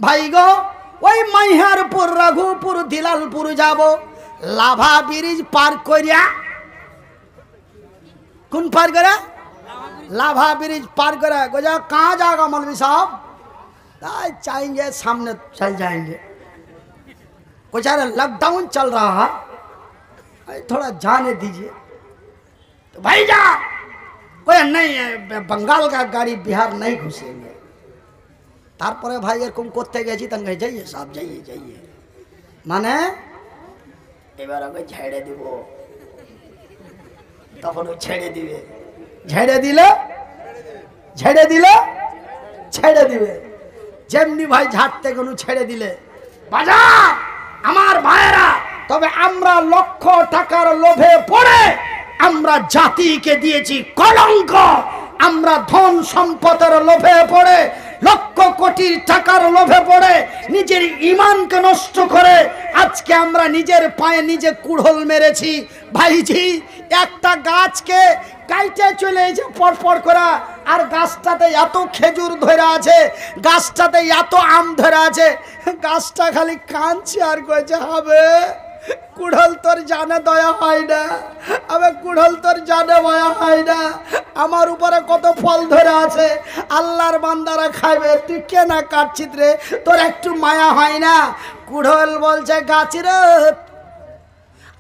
ভাই গো ওই মাইহারপুর রঘুপুর দিলালপুর যাব লাভা ব্রিজ পার করিয়া কোন पार करे लाभा ब्रिज पार करे गोजा कहाँ जाएगा मौलवी साहब चाहेंगे सामने चल जाएंगे कुछ लॉकडाउन चल रहा है थोड़ा जाने दीजिए तो भाई जा कोई नहीं है बंगाल का गाड़ी बिहार नहीं घुसेंगे तारपरे भाई एरकम करते गेছি तंगे जाइए साहब जाइए जाइए माने এবার ওকে ছেড়ে দিব তখন ও ছেড়ে দিবে ছেড়ে দিলে ছেড়ে দিবে যেমনি ভাই ঝাড়তে কোনো ছেড়ে দিলে বাজা আমার ভাইরা তবে আমরা লক্ষ টাকার লোভে পড়ে আমরা জাতিকে দিয়েছি কলঙ্ক আমরা ধন সম্পদের লোভে পড়ে লক্ষ কোটি টাকার লোভে পড়ে নিজের ঈমানকে নষ্ট করে আজকে আমরা নিজের পায়ে নিজে কুড়োল মেরেছি ভাইজি একটা গাছকে কাইটে চলে এসে পরপর করা আর গাছটাতে এত খেজুর ধরে আছে গাছটাতে এত আম ধরে আছে গাছটা খালি কাঁদছে আর কইছে হবে কুড়োল তোর জানে দয়া হয় না আবে কুড়োল তোর জানে দয়া হয় না আমার উপরে কত ফল ধরে আছে আল্লাহর বান্দারা খাবে তুই কেন কাটছিস রে তোর একটু মায়া হয় না কুড়োল বলছে গাছরে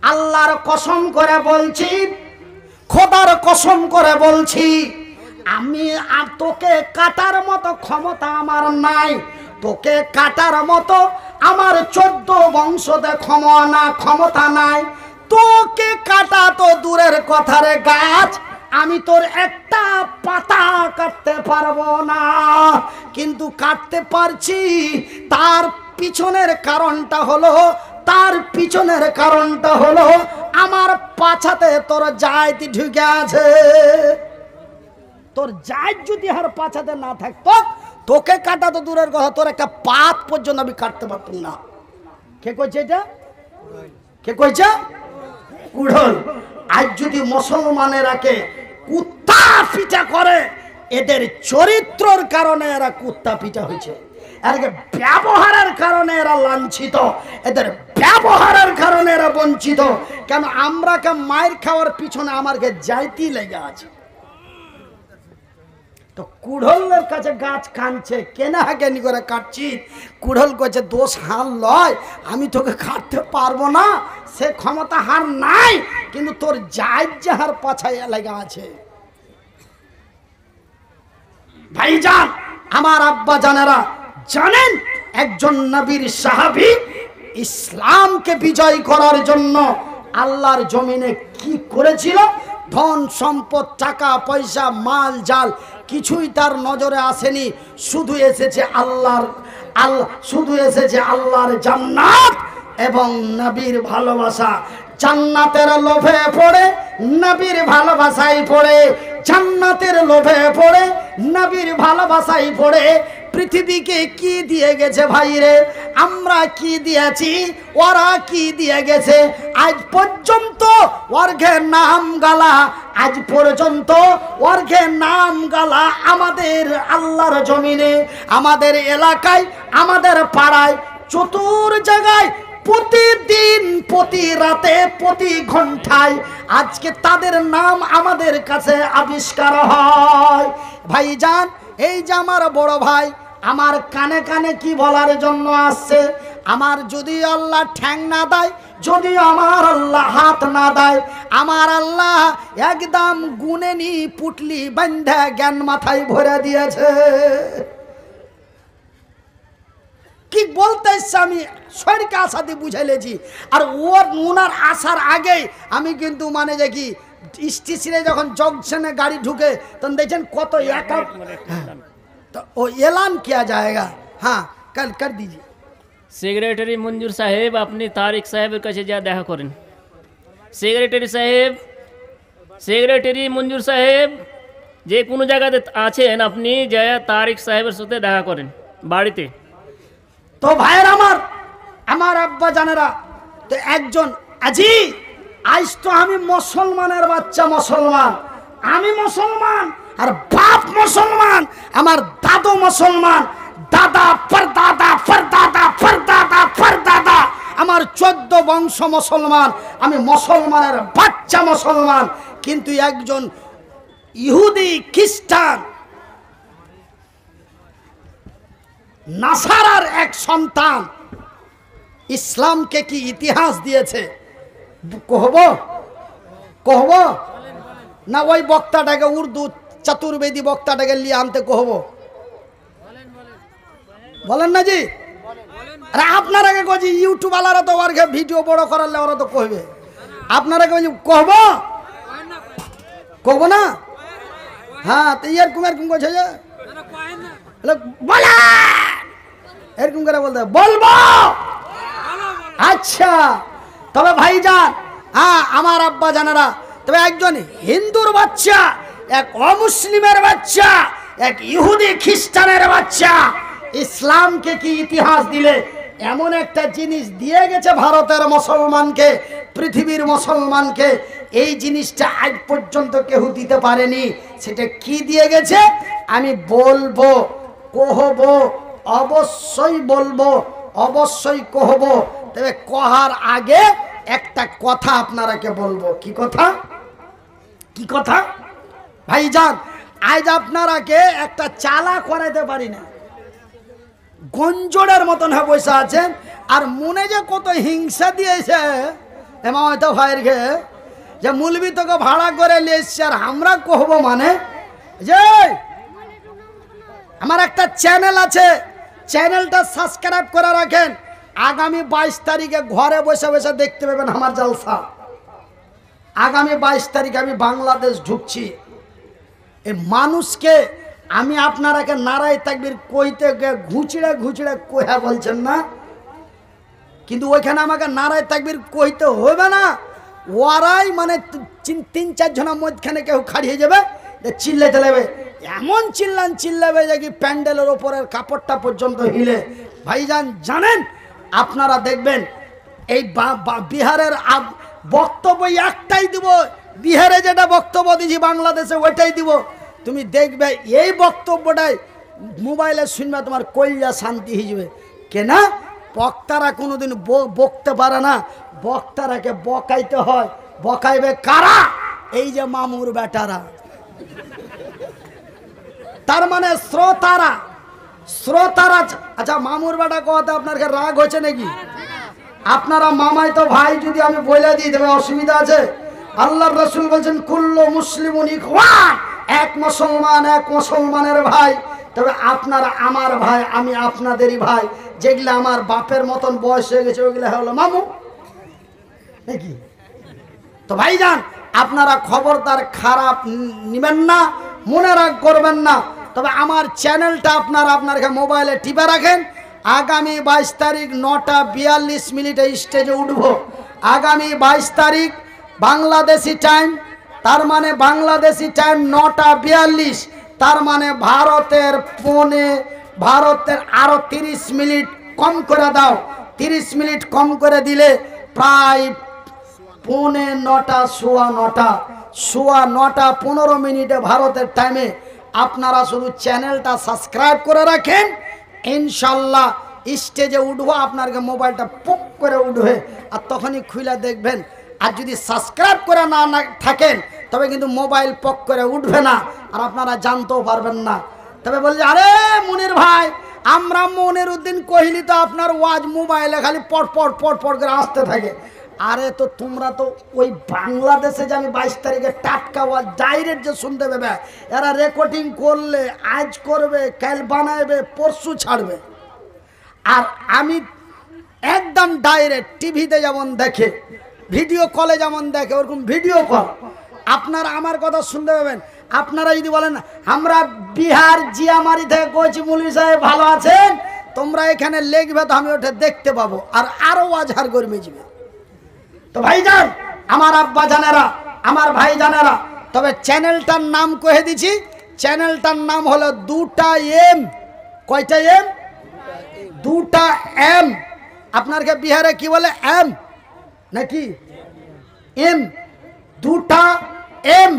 আল্লাহর কসম করে বলছি খোদার কসম করে বলছি আমি আর তোকে কাটার মতো ক্ষমতা আমার নাই তোকে কাটার মতো আমার 14 বংশতে ক্ষমতা নাই তোকে কাটা তো দূরের কথা রে গাছ আমি তোর একটা পাতা কাটতে পারবো না কিন্তু কাটতে পারছি তার পিছনের কারণটা হলো আমার পাছাতে তোর জায়তি ঢুকে আছে তোর জায়ত যদি আর পাছাতে না থাকতো তোকে কাটা তো দূরের কথা তোর একটা পাত পর্যন্ত আমি কাটতে পারতাম না কে কইছে এটা কে কইছে কুড়োল আজ যদি মুসলমানেরাকে কুত্তা পিটা করে এদের চরিত্রের কারণে এরা কুত্তা পিটা হয়েছে এরকে ব্যবহারের কারণে এরা লাঞ্ছিত এদের ব্যবহারের কারণে এরা বঞ্চিত কেন আমরাকে মায়ের খাওয়ার পিছনে আমারকে যাইতি লেগে আছে তো কুড়োলের কাছে গাছ কাঁদছে কেনা হাগেনি করে কাটছি কুড়োল কইছে দোষ হার লয় আমি তোকে কাটতে পারবো না সে ক্ষমতা হার নাই কিন্তু তোর যাহার পাছায় লাগা আছে ভাইজান আমার আব্বা জানেরা জানেন একজন নবীর সাহাবী ইসলামকে বিজয় করার জন্য আল্লাহর জমিনে কি করেছিল ধন সম্পদ টাকা পয়সা মাল জাল কিছুই তার নজরে আসেনি শুধু এসেছে আল্লাহর জান্নাত এবং নবীর ভালোবাসা জান্নাতের লোভে পড়ে নবীর ভালোবাসায় পড়ে জান্নাতের লোভে পড়ে নবীর ভালোবাসায় পড়ে পৃথিবীকে কি দিয়ে গেছে ভাইরে আমরা কি দিয়েছি ওরা কি দিয়ে গেছে আজ পর্যন্ত ওর্ঘে নাম গালা আমাদের আল্লাহর জমিনে আমাদের এলাকায় আমাদের পাড়ায় চতুর জায়গায় প্রতিদিন প্রতি রাতে প্রতি ঘন্টায় আজকে তাদের নাম আমাদের কাছে আবিষ্কার হয় ভাইজান এই যে আমার বড় ভাই আমার কানে কানে কি বলার জন্য আসছে আমার যদি আল্লাহ ঠ্যাং না দেয় যদি আমার আল্লাহ হাত না দেয় আমার আল্লাহ একদম গুনেনি পুটলি বান্ধা জ্ঞান মাথায় ভরে দিয়েছে কি বলতে আমি শরীরকে আশা দিয়ে বুঝে লেছি আর ওনার আসার আগে আমি কিন্তু মানে যে কি স্টেশনে যখন জংশনে গাড়ি ঢুকে তখন দেখছেন কত একা तो वो ऐलान किया जाएगा हाँ कल कर दीजिए सेक्रेटरी मंजूर साहेब अपनी तारिक साहेब কাছে যা দেখা করেন সেক্রেটারি মঞ্জুর সাহেব যে কোনো জায়গাতে আছেন আপনি যা তারিক সাহেবের সাথে দেখা করেন বাড়িতে তো ভাইয়ের আমার আব্বা জানেরা তো একজন আজি আজ তো আমি মুসলমানের বাচ্চা মুসলমান আমি মুসলমান আর বাপ মুসলমান আমার দাদু মুসলমান দাদা বংশ মুসলমান, আমি মুসলমানের বাচ্চা মুসলমান, কিন্তু একজন ইহুদি খ্রিস্টান নাসারার এক সন্তান ইসলামকে কি ইতিহাস দিয়েছে কহব না ওই বক্তাটাকে উর্দু চতুর্বেদী বক্তাটাকে নিয়ে আনতে কহব? বলেন না জি? আরে আপনারা কইছি ইউটিউব আলারা তো ওর ভিডিও বড় করালে ওরা তো কইবে, আপনারা কইছি কহব না? হ্যাঁ, তো এরকম এরকম কইছে যে বলা এরকম করে বলতে বলবো। আচ্ছা, তবে ভাইজান, হ্যাঁ আমার আব্বা জানারা, তবে একজন হিন্দুর বাচ্চা, এক অমুসলিমের বাচ্চা, এক ইহুদি খ্রিস্টানের বাচ্চা ইসলামকে কি ইতিহাস দিলে এমন একটা জিনিস দিয়ে গেছে ভারতের মুসলমানকে, পৃথিবীর মুসলমানকে, এই জিনিসটা আজ পর্যন্ত কেউ দিতে পারেনি। সেটা কি দিয়ে গেছে আমি বলবো, কহব, অবশ্যই বলবো, অবশ্যই কহব। তবে কহার আগে একটা কথা আপনারাকে বলবো। কি কথা? কি কথা ভাইজান? আজ আপনারাকে একটা চালা করাইতে পারি না, গঞ্জড়ের মতন হয়ে বসে আছেন, আর মনে যে কত হিংসা দিয়েছে এমন হয়তো ভাইয়ের ঘে যে মুলবি তোকে ভাড়া করে নিয়ে এসছে, আর আমরা কহবো মানে যে আমার একটা চ্যানেল আছে, চ্যানেলটা সাবস্ক্রাইব করে রাখেন, আগামী 22 তারিখে ঘরে বসে বসে দেখতে পাবেন আমার জলসা। আগামী 22 তারিখে আমি বাংলাদেশ ঢুকছি। এই মানুষকে আমি আপনারাকে নারায় তাকবীর কইতে ঘুচড়ে ঘুচড়ে কইয়া বলছেন না, কিন্তু ওইখানে আমাকে নারায় তাকবীর কইতে হবে না। ওরাই মানে 3-4 জনের মধ্যখানে কেউ খাড়িয়ে যাবে, চিল্লাতে লাগবে, এমন চিল্লাবে যে কি প্যান্ডেলের ওপরের কাপড়টা পর্যন্ত হিলে। ভাইজান জানেন, আপনারা দেখবেন এই বিহারের বক্তব্য একটাই দিব, বিহারে যেটা বক্তব্য দিয়েছি বাংলাদেশে ওইটাই দিব। তুমি দেখবে এই বক্তব্যটাই মোবাইলে শুনবে, তোমার কইয়া শান্তি হয়ে যাবে। কেনা বক্তারা কোনোদিন বকতে পারে না, বক্তারাকে বকাইতে হয়। বকাইবে কারা? এই যে মামুর বেটারা, তার মানে শ্রোতারা। আচ্ছা, মামুর বেটা কথা আপনার রাগ হয়েছে নাকি? আপনারা মামাই তো ভাই, যদি আমি বলে দিই তবে অসুবিধা আছে? আল্লাহর রাসূল বলছেন কুল্লু মুসলিমুন ইখওয়ান, এক মুসলমান এক মুসলমানের ভাই। তবে আপনারা আমার ভাই, আমি আপনাদেরই ভাই। যেগুলো আমার বাপের মতন বয়স হয়ে গেছে ওইগুলো হলো মামু নাকি? তো ভাইজান, আপনারা খবরদার খারাপ নিবেন না, মনে রাগ করবেন না। তবে আমার চ্যানেলটা আপনারা আপনার মোবাইলে টিপে রাখেন। আগামী 22 তারিখ 9:42 স্টেজে উঠব। আগামী 22 তারিখ বাংলাদেশি টাইম, তার মানে বাংলাদেশি টাইম 9:42, তার মানে ভারতের আরো 30 মিনিট কম করে দাও। 30 মিনিট কম করে দিলে প্রায় 9:15, সোয়া 9টা 15 মিনিটে ভারতের টাইমে আপনারা শুধু চ্যানেলটা সাবস্ক্রাইব করে রাখেন। ইনশাল্লাহ স্টেজে উঠবো, আপনার মোবাইলটা পক করে উঠবে, আর তখনই খুলে দেখবেন। আর যদি সাবস্ক্রাইব করে না থাকেন তবে কিন্তু মোবাইল পক করে উঠবে না, আর আপনারা জানতেও পারবেন না। তবে বলছে, আরে মুনির ভাই, আমরা মনের উদ্দিন কহিলি তো আপনার ওয়াজ মোবাইলে খালি পট করে আসতে থাকে। আরে তো তোমরা তো ওই বাংলাদেশে যে আমি 22 তারিখে টাটকা ওয়াজ ডাইরেক্ট যে শুনতে পাবে, এরা রেকর্ডিং করলে আজ করবে, কাল বানাবে, পরশু ছাড়বে। আর আমি একদম ডাইরেক্ট টিভিতে যেমন দেখে, ভিডিও কলে যেমন দেখে, ওরকম ভিডিও কল আপনারা আমার কথা শুনতে পাবেন। আপনারা যদি বলেন আমরা বিহার জিয়ামারি থেকে কইছি মৌলভী সাহেব ভালো আছেন, তোমরা এখানে লিখবে, তো আমি ওটা দেখতে পাবো, আর আরো আজহার গরমে যাবে। তো ভাইজান, আমার আব্বা জানেরা, আমার ভাই জানেরা, তবে চ্যানেলটার নাম কহে দিছি। চ্যানেলটার নাম হলো 2টা এম। কয়টা এম? 2টা এম। আপনার বিহারে কি বলে? এম নাকি এম? 2টা এম,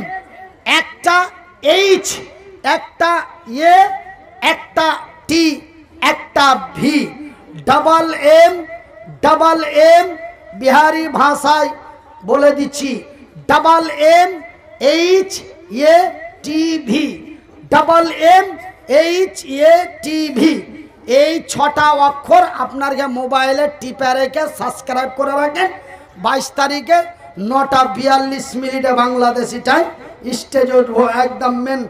একটা এইচ, একটা এ, একটা টি, একটা ভি, ডাবল এম বিহারি ভাষায় বলে দিচ্ছি, MMHATV, MMHATV। এই 6টা অক্ষর আপনার মোবাইলে টিপে রেখে সাবস্ক্রাইব করে রাখেন। 22 তারিখে 9:42 বাংলাদেশি টাইম স্টেজে উঠবো, একদম মেন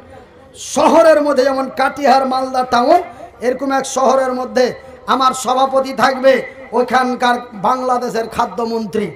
শহরের মধ্যে, যেমন কাটিহার মালদা টাউন, এরকম এক শহরের মধ্যে আমার সভাপতি থাকবে, ওইখানকার বাংলাদেশের খাদ্যমন্ত্রী।